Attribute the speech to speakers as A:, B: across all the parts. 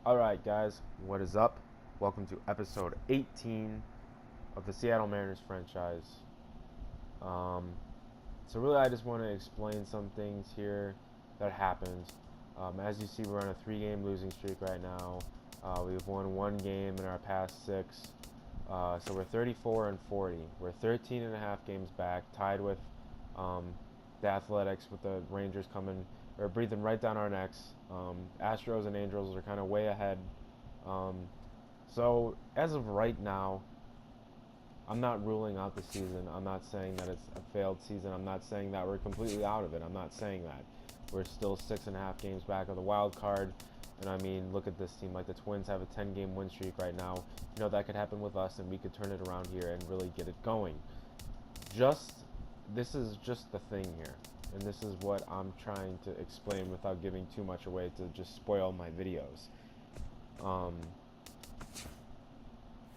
A: Alright, guys, what is up? Welcome to episode 18 of the Seattle Mariners franchise. Um, so, really, I just want to explain some things here that happened. As you see, we're on a 3-game losing streak right now. We've won 1 game in our past 6. So, we're 34 and 40. We're 13 and a half games back, tied with um, the Athletics, with the Rangers coming or breathing right down our necks. Astros and Angels are kind of way ahead. Um, so as of right now, I'm not ruling out the season. I'm not saying that it's a failed season. I'm not saying that we're completely out of it. I'm not saying that. We're still 6.5 games back of the wild card. And I mean, look at this team. Like the Twins have a 10-game win streak right now. You know, that could happen with us, and we could turn it around here and really get it going. Just this is just the thing here, and this is what I'm trying to explain without giving too much away to just spoil my videos. Um,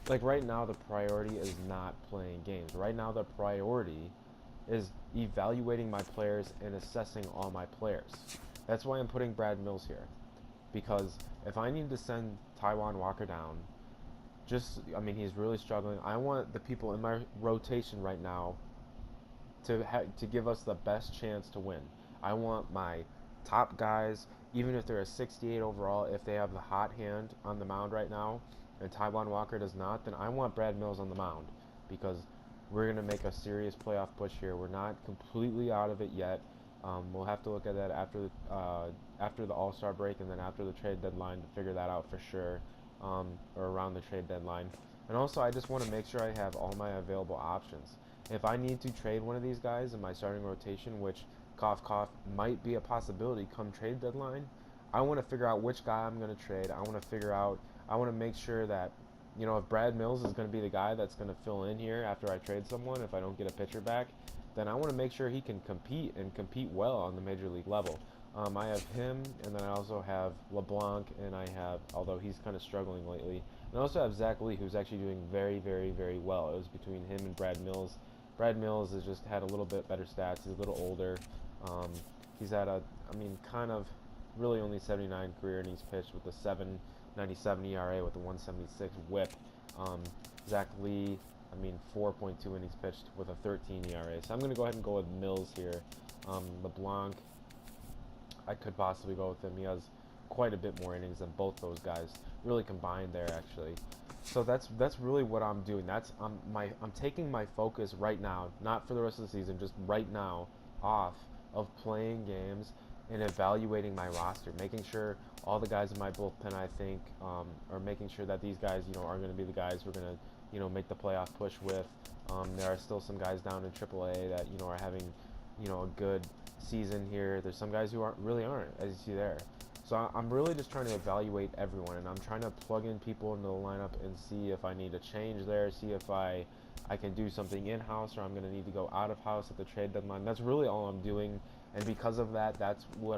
A: like right now, the priority is not playing games. Right now, the priority is evaluating my players and assessing all my players. That's why I'm putting Brad Mills here, because if I need to send Taijuan Walker down, I mean, he's really struggling. I want the people in my rotation right now to give us the best chance to win. I want my top guys, even if they're a 68 overall, if they have the hot hand on the mound right now, and Taijuan Walker does not, then I want Brad Mills on the mound, because we're going to make a serious playoff push here. We're not completely out of it yet. We'll have to look at that after the All-Star break and then after the trade deadline to figure that out for sure, or around the trade deadline. And also, I just want to make sure I have all my available options. If I need to trade one of these guys in my starting rotation, which cough cough might be a possibility come trade deadline, I want to figure out which guy I'm going to trade. I want to make sure that, if Brad Mills is going to be the guy that's going to fill in here after I trade someone, if I don't get a pitcher back, then I want to make sure he can compete and compete well on the major league level. I have him, and then I also have LeBlanc, and although he's kind of struggling lately, and I also have Zach Lee, who's actually doing very, very, very well. It was between him and Brad Mills. Brad Mills has just had a little bit better stats. He's a little older. Um, he's had kind of really only 79 career innings pitched with a 7.97 ERA with a 176 WHIP. Um, Zach Lee, 4.2 innings pitched with a 13 ERA. So I'm going to go ahead and go with Mills here. LeBlanc, I could possibly go with him. He has quite a bit more innings than both those guys, really combined there actually. So that's really what I'm doing. I'm taking my focus right now, not for the rest of the season, just right now, off of playing games and evaluating my roster, making sure all the guys in my bullpen, I think, are making sure that these guys, are going to be the guys we're going to, make the playoff push with. There are still some guys down in AAA that, are having, a good season here. There's some guys who aren't, as you see there. So I'm really just trying to evaluate everyone, and I'm trying to plug in people into the lineup and see if I need to change there, see if I can do something in-house or I'm going to need to go out-of-house at the trade deadline. That's really all I'm doing, and because of that, that's why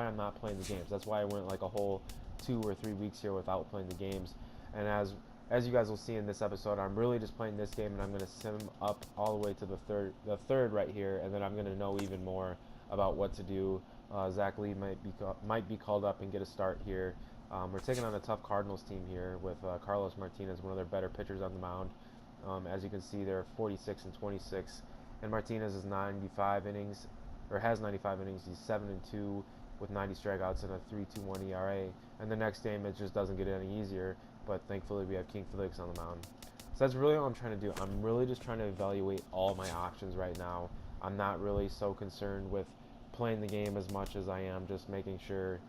A: I'm not playing the games. That's why I went like a whole 2 or 3 weeks here without playing the games. And as you guys will see in this episode, I'm really just playing this game, and I'm going to sim up all the way to the third right here, and then I'm going to know even more about what to do. Zach Lee might be called up and get a start here. We're taking on a tough Cardinals team here with Carlos Martinez, one of their better pitchers on the mound. As you can see, they're 46 and 26, and Martinez is 95 innings, or has 95 innings. He's 7-2 with 90 strikeouts and a 3.21 ERA. And the next game, it just doesn't get any easier. But thankfully, we have King Felix on the mound. So that's really all I'm trying to do. I'm really just trying to evaluate all my options right now. I'm not really so concerned with playing the game as much as I am just making sure,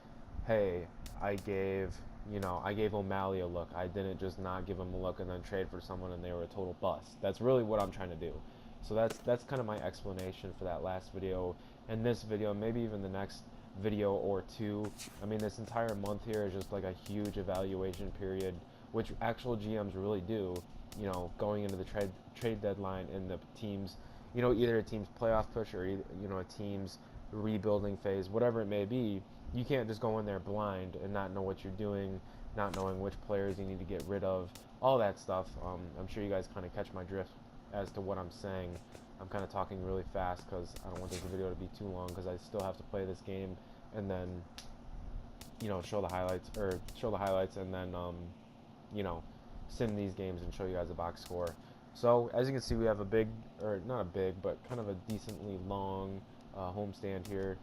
A: hey, I gave O'Malley a look. I didn't just not give him a look and then trade for someone and they were a total bust. That's really what I'm trying to do. So that's kind of my explanation for that last video and this video, maybe even the next video or two. This entire month here is just like a huge evaluation period, which actual GMs really do, going into the trade deadline and the teams, either a team's playoff push or a team's rebuilding phase, whatever it may be. You can't just go in there blind and not know what you're doing, not knowing which players you need to get rid of, all that stuff. I'm sure you guys kind of catch my drift as to what I'm saying. I'm kind of talking really fast because I don't want this video to be too long because I still have to play this game and then you know, show the highlights, and then you know, sim these games and show you guys a box score. So as you can see, we have a big, or not a big, but kind of a decently long homestand here.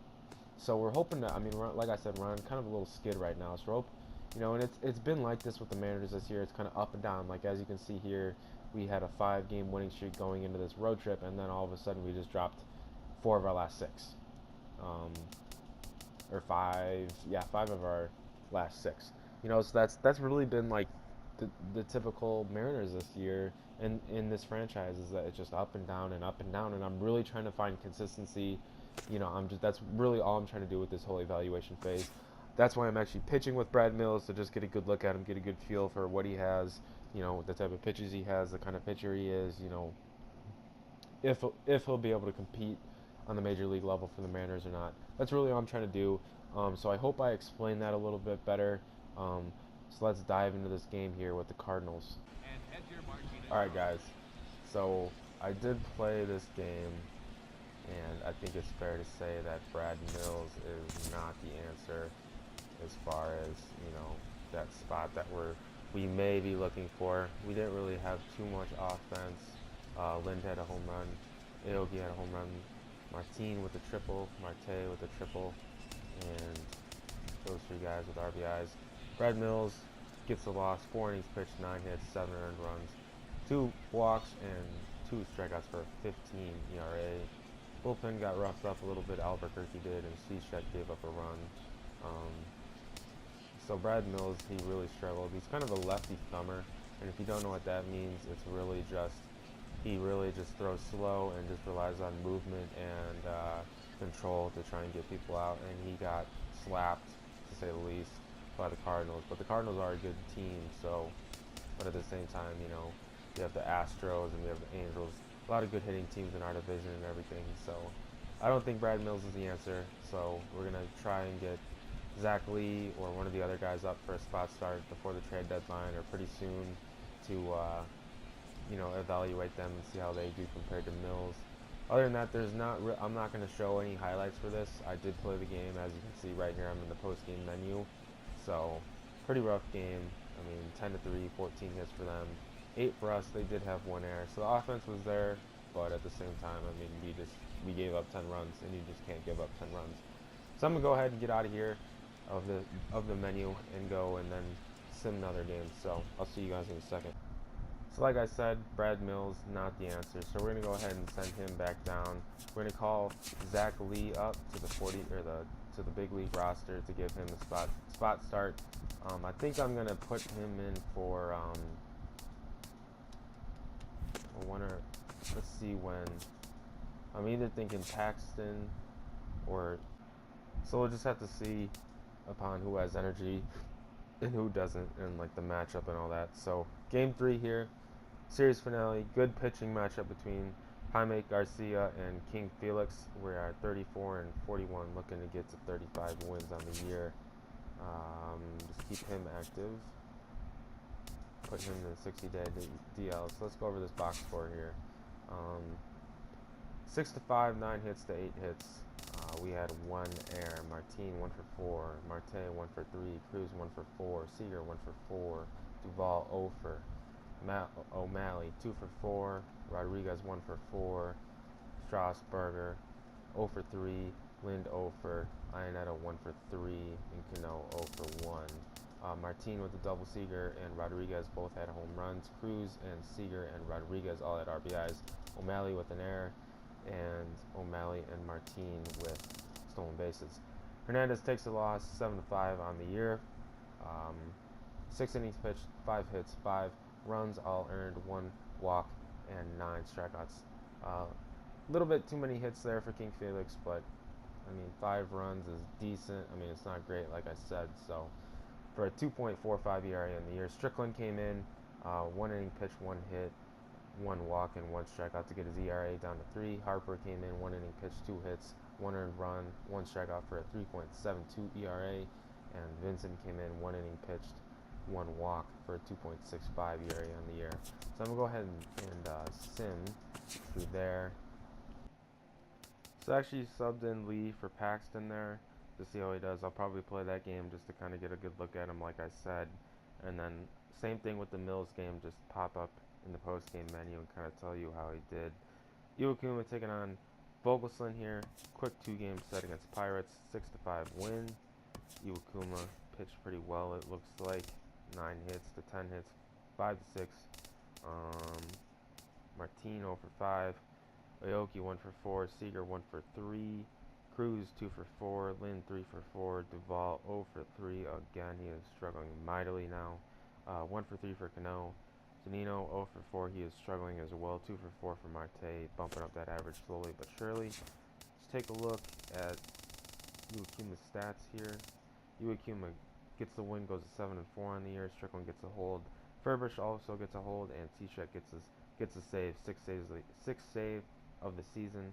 A: So we're hoping to, I mean, like I said, we're on kind of a little skid right now. So we're you know, and it's been like this with the Mariners this year. It's kind of up and down. Like as you can see here, we had a 5-game winning streak going into this road trip, and then all of a sudden we just dropped 4 of our last 6, um, or 5, yeah, 5 of our last 6. You know, so that's really been like the typical Mariners this year, and in this franchise is that it's just up and down and up and down, and I'm really trying to find consistency. You know, that's really all I'm trying to do with this whole evaluation phase. That's why I'm actually pitching with Brad Mills, to just get a good look at him, get a good feel for what he has, you know, the type of pitches he has, the kind of pitcher he is, you know, if he'll be able to compete on the major league level for the Mariners or not. That's really all I'm trying to do. So I hope I explained that a little bit better. So let's dive into this game here with the Cardinals. All right, guys. So I did play this game, and I think it's fair to say that Brad Mills is not the answer as far as, you know, that spot that we may be looking for. We didn't really have too much offense. Lind had a home run. Aoki had a home run. Martin with a triple. Marte with a triple. And those 3 guys with RBIs. Brad Mills gets the loss. 4 innings pitched, 9 hits, 7 earned runs, 2 walks, and 2 strikeouts for a 15 ERA. Bullpen got roughed up a little bit. Albuquerque did, and Cishek gave up a run. So Brad Mills, he really struggled. He's kind of a lefty thumber, and if you don't know what that means, it's really just he really just throws slow and just relies on movement and control to try and get people out. And he got slapped, to say the least, by the Cardinals. But the Cardinals are a good team, so. But at the same time, you know, we have the Astros and we have the Angels. A lot of good hitting teams in our division and everything. So I don't think Brad Mills is the answer. So we're gonna try and get Zach Lee or one of the other guys up for a spot start before the trade deadline or pretty soon to you know, evaluate them and see how they do compared to Mills. Other than that, I'm not going to show any highlights for this. I did play the game, as you can see right here. I'm in the post-game menu. So pretty rough game. I mean, 10-3, 14 hits for them, 8 for us. They did have 1 error, so the offense was there, but at the same time, I mean, we gave up 10 runs, and you just can't give up 10 runs. So I'm gonna go ahead and get out of here of the menu and go and then sim another game. So I'll see you guys in a second. So like I said, Brad Mills, not the answer. So we're going to go ahead and send him back down. We're going to call Zach Lee up to the big league roster to give him a spot start. I think I'm going to put him in for let's see when. I'm either thinking Paxton or, so we'll just have to see upon who has energy and who doesn't, and like the matchup and all that. So game 3 here. Series finale, good pitching matchup between Jaime Garcia and King Felix. We're at 34 and 41, looking to get to 35 wins on the year. Just keep him active. Put him in the 60-day DL. So let's go over this box score here. 6-5, 9 hits to 8 hits. We had 1 error. Martin 1 for 4. Marte 1 for 3. Cruz 1 for 4. Seager 1 for 4. Duvall 0 for. O'Malley 2 for 4, Rodriguez 1 for 4, Strasburger 0 for 3, Lind 0 for, Ionetta 1 for 3, and Cano 0 for 1. Martin with a double, Seager and Rodriguez both had home runs. Cruz and Seager and Rodriguez all had RBIs. O'Malley with an error, and O'Malley and Martin with stolen bases. Hernandez takes a loss, 7-5 on the year. 6 innings pitched, 5 hits, 5 runs, all earned, 1 walk, and 9 strikeouts. A little bit too many hits there for King Felix, but I mean, 5 runs is decent. I mean, it's not great, like I said. So for a 2.45 ERA in the year, Strickland came in, 1 inning pitched, 1 hit, 1 walk, and 1 strikeout to get his ERA down to 3. Harper came in, 1 inning pitched, 2 hits, 1 earned run, 1 strikeout for a 3.72 ERA. And Vincent came in, 1 inning pitched, 1 walk for a 2.65 ERA on the year. So I'm going to go ahead and sim through there. So I actually subbed in Lee for Paxton there. to see how he does. I'll probably play that game just to kind of get a good look at him, like I said. And then same thing with the Mills game, just pop up in the post game menu and kind of tell you how he did. Iwakuma taking on Vogelsland here. Quick 2-game set against Pirates, 6-5 win. Iwakuma pitched pretty well, it looks like. 9 hits to 10 hits, 5-6. Martin 0 for 5. Aoki 1 for 4. Seager 1 for 3. Cruz 2 for 4. Lynn 3 for 4. Duvall 0 for 3. Again, he is struggling mightily now. 1 for 3 for Cano. Zunino 0 for 4. He is struggling as well. 2 for 4 for Marte, bumping up that average slowly but surely. Let's take a look at Iwakuma's stats here. Iwakuma gets the win, goes to 7-4 on the year. Strickland gets a hold. Furbish also gets a hold, and Cishek gets a save. Sixth save of the season.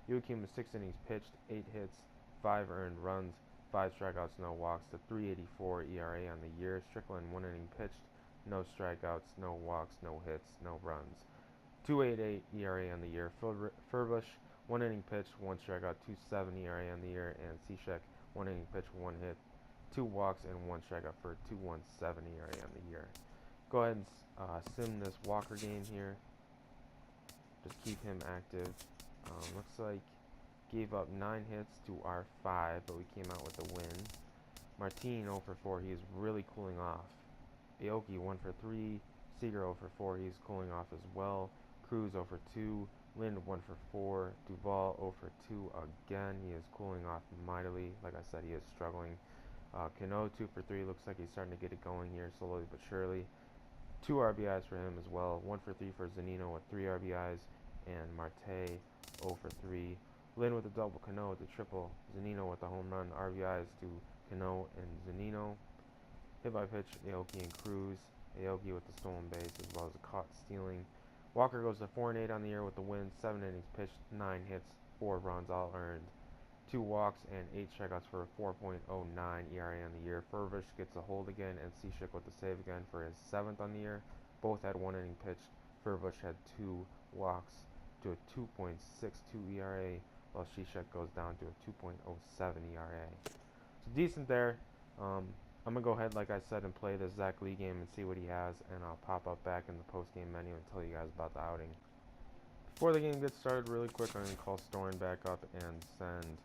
A: Iwakuma 6 innings pitched, 8 hits, 5 earned runs, 5 strikeouts, no walks, to 3.84 ERA on the year. Strickland 1 inning pitched, no strikeouts, no walks, no hits, no runs. 2.88 ERA on the year. Furbush 1 inning pitched, 1 strikeout, 2.7 ERA on the year, and Cishek 1 inning pitched, 1 hit, 2 walks, and 1 strikeout for 2.17 ERA on the year. Go ahead and sim this Walker game here. Just keep him active. Looks like gave up 9 hits to our 5, but we came out with a win. Martin 0 for 4. He is really cooling off. Aoki 1 for 3. Seager 0 for 4. He's cooling off as well. Cruz 0 for 2. Lind 1 for 4. Duvall 0 for 2 again. He is cooling off mightily. Like I said, he is struggling. Cano 2 for 3. Looks like he's starting to get it going here slowly but surely. 2 RBIs for him as well. 1 for 3 for Zunino with 3 RBIs. And Marte 0 for 3. Lynn with a double, Cano with a triple, Zunino with a home run, RBIs to Cano and Zunino. Hit by pitch, Aoki and Cruz. Aoki with the stolen base as well as a caught stealing. Walker goes to 4-8 on the year with the win. 7 innings pitched, 9 hits, 4 runs all earned. 2 walks and 8 strikeouts for a 4.09 ERA on the year. Furvish gets a hold again, and Cishek with the save again for his 7th on the year. Both had 1 inning pitched. Furvish had 2 walks to a 2.62 ERA, while Cishek goes down to a 2.07 ERA. So decent there. I'm going to go ahead, like I said, and play this Zach Lee game and see what he has, and I'll pop up back in the post-game menu and tell you guys about the outing. Before the game gets started, really quick, I'm going to call Storin back up and send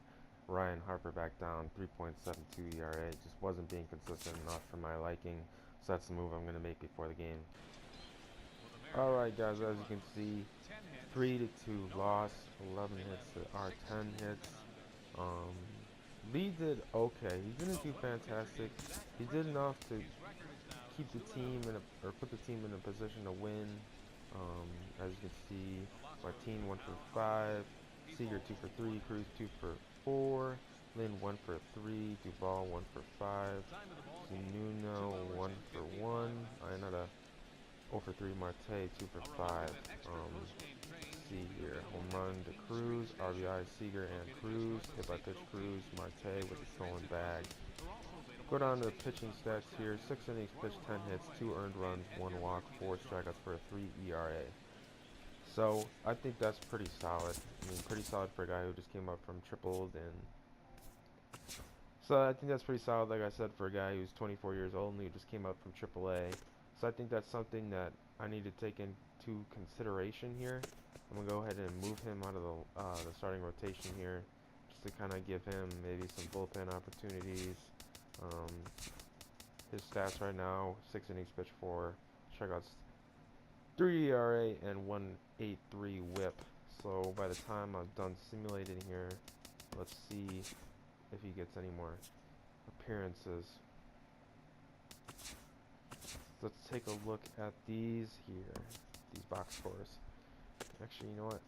A: Ryan Harper back down. 3.72 ERA. Just wasn't being consistent enough for my liking, so that's the move I'm going to make before the game. Alright guys, as you can see, 3-2 loss, 11 hits to our 10 hits. Lee did okay. He didn't do fantastic. He did enough to keep the team or put the team in a position to win. As you can see, Martin 1 for 5, Seager 2 for 3, Cruz 2 for 4, Lynn 1 for 3, Duvall 1 for 5, Nuno 1 for 1, Ionetta 0 for 3, Marte 2 for 5. See here, home run to Cruz, RBI Seager and Cruz, hit by pitch Cruz, Marte with the stolen bag. Go down to the pitching stats here. 6 innings pitched, 10 hits, 2 earned runs, 1 walk, 4 strikeouts for a 3 ERA. So I think that's pretty solid. I mean, pretty solid for a guy who just came up from tripled, and so I think that's pretty solid. Like I said, for a guy who's 24 years old and who just came up from AAA. So I think that's something that I need to take into consideration here. I'm gonna go ahead and move him out of the starting rotation here, just to kind of give him maybe some bullpen opportunities. His stats right now: 6 innings pitched, 4 strikeouts, 3 ERA, and 1.83 WHIP. So by the time I'm done simulating here, let's see if he gets any more appearances. Let's take a look at these here, these box scores. Actually, you know what?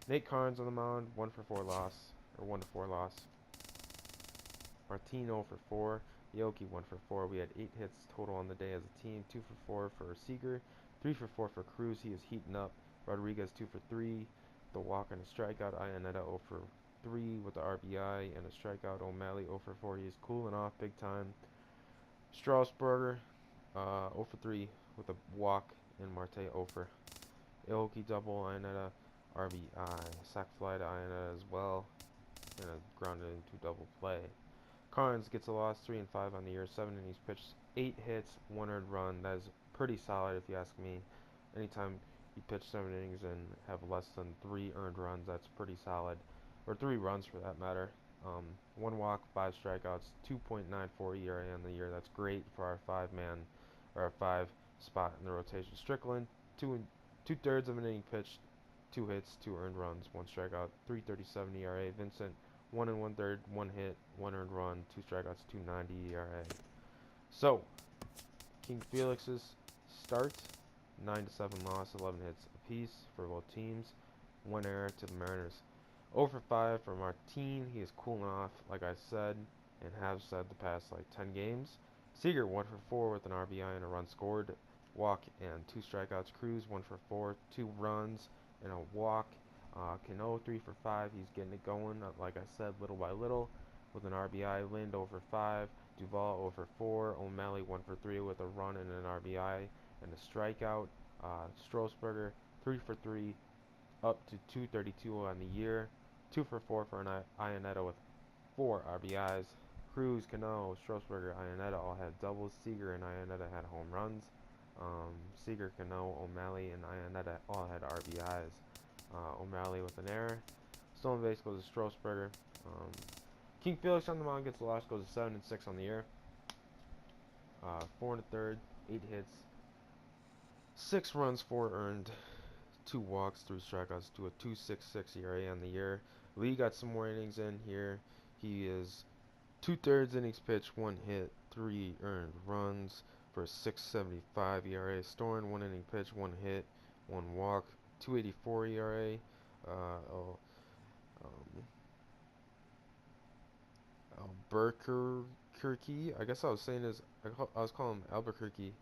A: Nate Carnes on the mound, 1 for 4 loss, or 1 to 4 loss. Martin 0 for 4. Aoki 1 for 4. We had 8 hits total on the day as a team. 2 for 4 for Seager. 3 for 4 for Cruz. He is heating up. Rodriguez 2 for 3. The walk and a strikeout. Ionetta 0 for 3 with the RBI and a strikeout. O'Malley 0 for 4. He is cooling off big time. Strasburger 0 for 3 with a walk, and Marte 0 for. Aoki double. Ionetta RBI. Sac fly to Iannetta as well, and a grounded into double play. Carnes gets a loss, 3 and 5 on the year, 7 innings pitched, 8 hits, 1 earned run. That is pretty solid if you ask me. Anytime you pitch 7 innings and have less than 3 earned runs, that's pretty solid, or 3 runs for that matter. 1 walk, 5 strikeouts, 2.94 ERA on the year. That's great for our 5-man or our 5 spot in the rotation. Strickland, 2/3 of an inning pitched, 2 hits, 2 earned runs, 1 strikeout, 3.37 ERA. Vincent, 1 and 1/3, 1 hit, 1 earned run, 2 strikeouts, 2.90 ERA. So, King Felix's start, 9-7 loss, 11 hits apiece for both teams, 1 error to the Mariners. 0 for 5 for Martin. He is cooling off, like I said, and have said the past 10 games. Seager 1 for 4 with an RBI and a run scored, walk and 2 strikeouts. Cruz 1 for 4, 2 runs and a walk. Cano 3 for 5. He's getting it going, like I said, little by little with an RBI. Lind 0 for 5. Duvall 0 for 4. O'Malley 1 for 3 with a run and an RBI and a strikeout. Strasburger 3 for 3, up to 232 on the year. 2 for 4 for an Iannetta with 4 RBIs. Cruz, Cano, Strasburger, Iannetta all had doubles. Seager and Iannetta had home runs. Seager, Cano, O'Malley, and Iannetta all had RBIs. O'Malley with an error. Stolen base goes to Strasburger. King Felix on the mound gets the loss, goes to 7 and 6 on the year. 4 1/3, 8 hits, 6 runs, 4 earned, 2 walks, 3 strikeouts to a 2.66 ERA on the year. Lee got some more innings in here. He is 2/3 innings pitched, 1 hit, 3 earned runs for a 6.75 ERA. Storen 1 inning pitch, 1 hit, 1 walk, 2.84 ERA. Albuquerque. I guess I was saying his. I was calling him Albuquerque.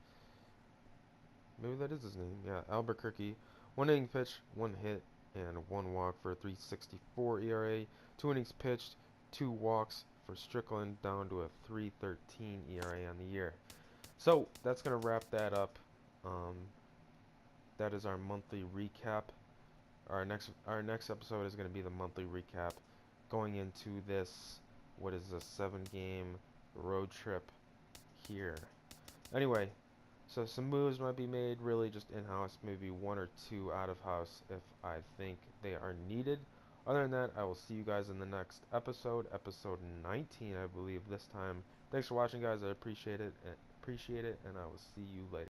A: Maybe that is his name. Yeah, Albuquerque. 1 inning pitch, 1 hit, and 1 walk for a 3.64 ERA. 2 innings pitched, 2 walks for Strickland, down to a 3.13 ERA on the year. So that's gonna wrap that up. That is our monthly recap. Our next episode is gonna be the monthly recap, going into this, what is a 7-game road trip here. Anyway, so some moves might be made, really just in-house, maybe 1 or 2 out-of-house if I think they are needed. Other than that, I will see you guys in the next episode 19, I believe this time. Thanks for watching, guys. I appreciate it, and I will see you later.